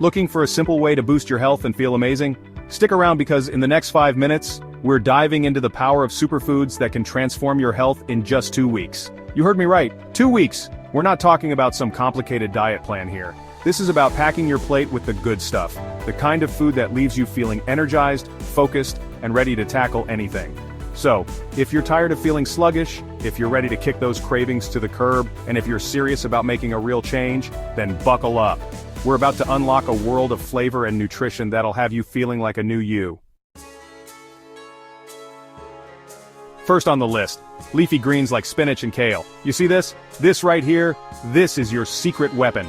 Looking for a simple way to boost your health and feel amazing? Stick around because in the next 5 minutes, we're diving into the power of superfoods that can transform your health in just 2 weeks. You heard me right, 2 weeks. We're not talking about some complicated diet plan here. This is about packing your plate with the good stuff, the kind of food that leaves you feeling energized, focused, and ready to tackle anything. So, if you're tired of feeling sluggish, if you're ready to kick those cravings to the curb, and if you're serious about making a real change, then buckle up. We're about to unlock a world of flavor and nutrition that'll have you feeling like a new you. First on the list, leafy greens like spinach and kale. You see this? This right here, this is your secret weapon.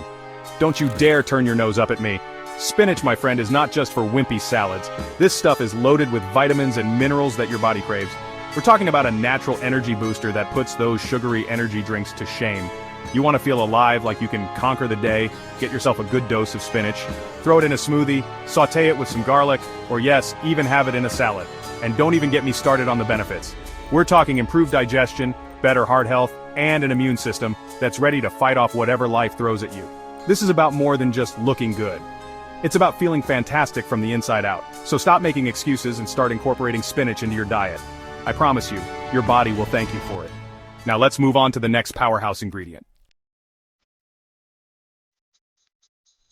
Don't you dare turn your nose up at me. Spinach, my friend, is not just for wimpy salads. This stuff is loaded with vitamins and minerals that your body craves. We're talking about a natural energy booster that puts those sugary energy drinks to shame. You want to feel alive, like you can conquer the day, get yourself a good dose of spinach, throw it in a smoothie, saute it with some garlic, or yes, even have it in a salad. And don't even get me started on the benefits. We're talking improved digestion, better heart health, and an immune system that's ready to fight off whatever life throws at you. This is about more than just looking good. It's about feeling fantastic from the inside out. So stop making excuses and start incorporating spinach into your diet. I promise you, your body will thank you for it. Now let's move on to the next powerhouse ingredient.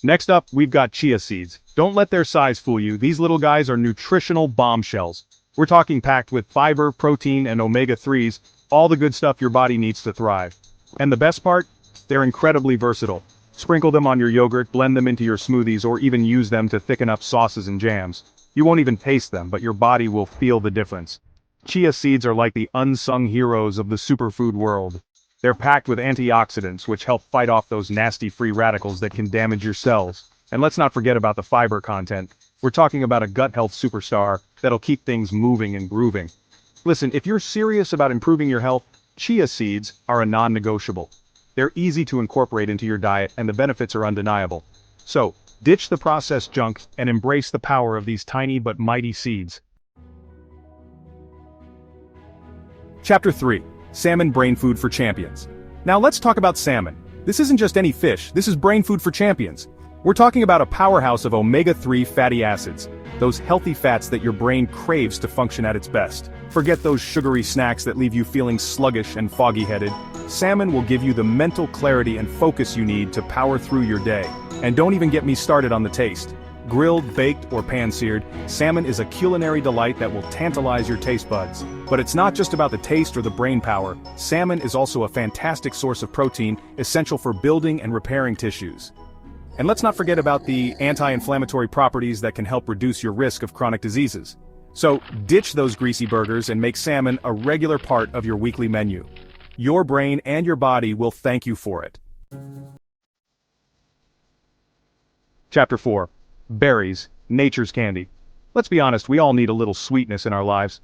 Next up, we've got chia seeds. Don't let their size fool you. These little guys are nutritional bombshells. We're talking packed with fiber, protein, and omega-3s, all the good stuff your body needs to thrive. And the best part? They're incredibly versatile. Sprinkle them on your yogurt, blend them into your smoothies, or even use them to thicken up sauces and jams. You won't even taste them, but your body will feel the difference. Chia seeds are like the unsung heroes of the superfood world. They're packed with antioxidants which help fight off those nasty free radicals that can damage your cells. And let's not forget about the fiber content. We're talking about a gut health superstar that'll keep things moving and grooving. Listen, if you're serious about improving your health, chia seeds are a non-negotiable. They're easy to incorporate into your diet and the benefits are undeniable. So, ditch the processed junk and embrace the power of these tiny but mighty seeds. Chapter 3. Salmon Brain Food for Champions. Now let's talk about salmon. This isn't just any fish, this is brain food for champions. We're talking about a powerhouse of omega-3 fatty acids, those healthy fats that your brain craves to function at its best. Forget those sugary snacks that leave you feeling sluggish and foggy-headed. Salmon will give you the mental clarity and focus you need to power through your day. And don't even get me started on the taste. Grilled, baked, or pan-seared, salmon is a culinary delight that will tantalize your taste buds. But it's not just about the taste or the brain power. Salmon is also a fantastic source of protein, essential for building and repairing tissues. And let's not forget about the anti-inflammatory properties that can help reduce your risk of chronic diseases. So, ditch those greasy burgers and make salmon a regular part of your weekly menu. Your brain and your body will thank you for it. Chapter 4. Berries, nature's candy. Let's be honest, we all need a little sweetness in our lives.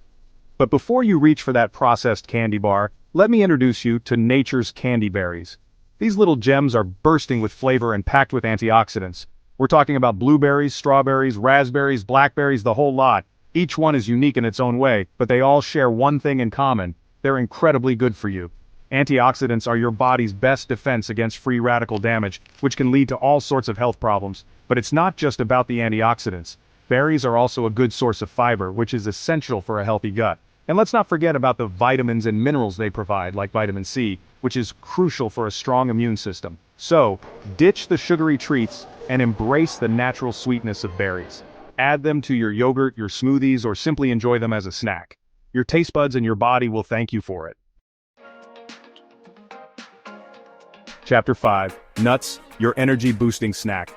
But before you reach for that processed candy bar, let me introduce you to nature's candy berries. These little gems are bursting with flavor and packed with antioxidants. We're talking about blueberries, strawberries, raspberries, blackberries, the whole lot. Each one is unique in its own way, but they all share one thing in common. They're incredibly good for you. Antioxidants are your body's best defense against free radical damage, which can lead to all sorts of health problems. But it's not just about the antioxidants. Berries are also a good source of fiber, which is essential for a healthy gut. And let's not forget about the vitamins and minerals they provide, like vitamin C, which is crucial for a strong immune system. So, ditch the sugary treats and embrace the natural sweetness of berries. Add them to your yogurt, your smoothies, or simply enjoy them as a snack. Your taste buds and your body will thank you for it. Chapter 5. Nuts, your energy-boosting snack.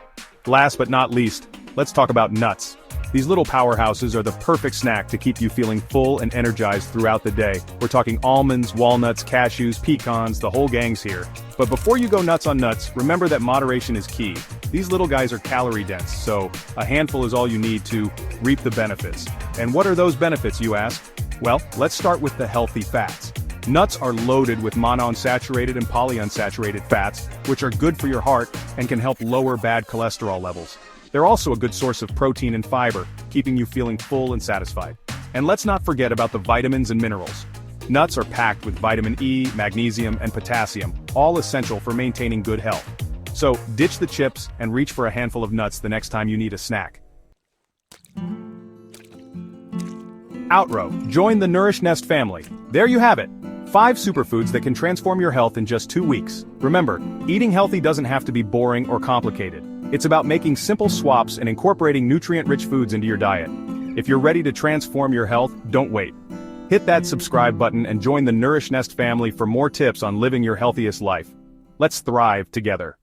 Last but not least, let's talk about nuts. These little powerhouses are the perfect snack to keep you feeling full and energized throughout the day. We're talking almonds, walnuts, cashews, pecans, the whole gang's here. But before you go nuts on nuts, remember that moderation is key. These little guys are calorie dense, so a handful is all you need to reap the benefits. And what are those benefits, you ask? Well, let's start with the healthy fats. Nuts are loaded with monounsaturated and polyunsaturated fats, which are good for your heart and can help lower bad cholesterol levels. They're also a good source of protein and fiber, keeping you feeling full and satisfied. And let's not forget about the vitamins and minerals. Nuts are packed with vitamin E, magnesium, and potassium, all essential for maintaining good health. So, ditch the chips and reach for a handful of nuts the next time you need a snack. Outrow, join the Nourish Nest family. There you have it. 5 superfoods that can transform your health in just 2 weeks. Remember, eating healthy doesn't have to be boring or complicated. It's about making simple swaps and incorporating nutrient-rich foods into your diet. If you're ready to transform your health, don't wait. Hit that subscribe button and join the Nourish Nest family for more tips on living your healthiest life. Let's thrive together.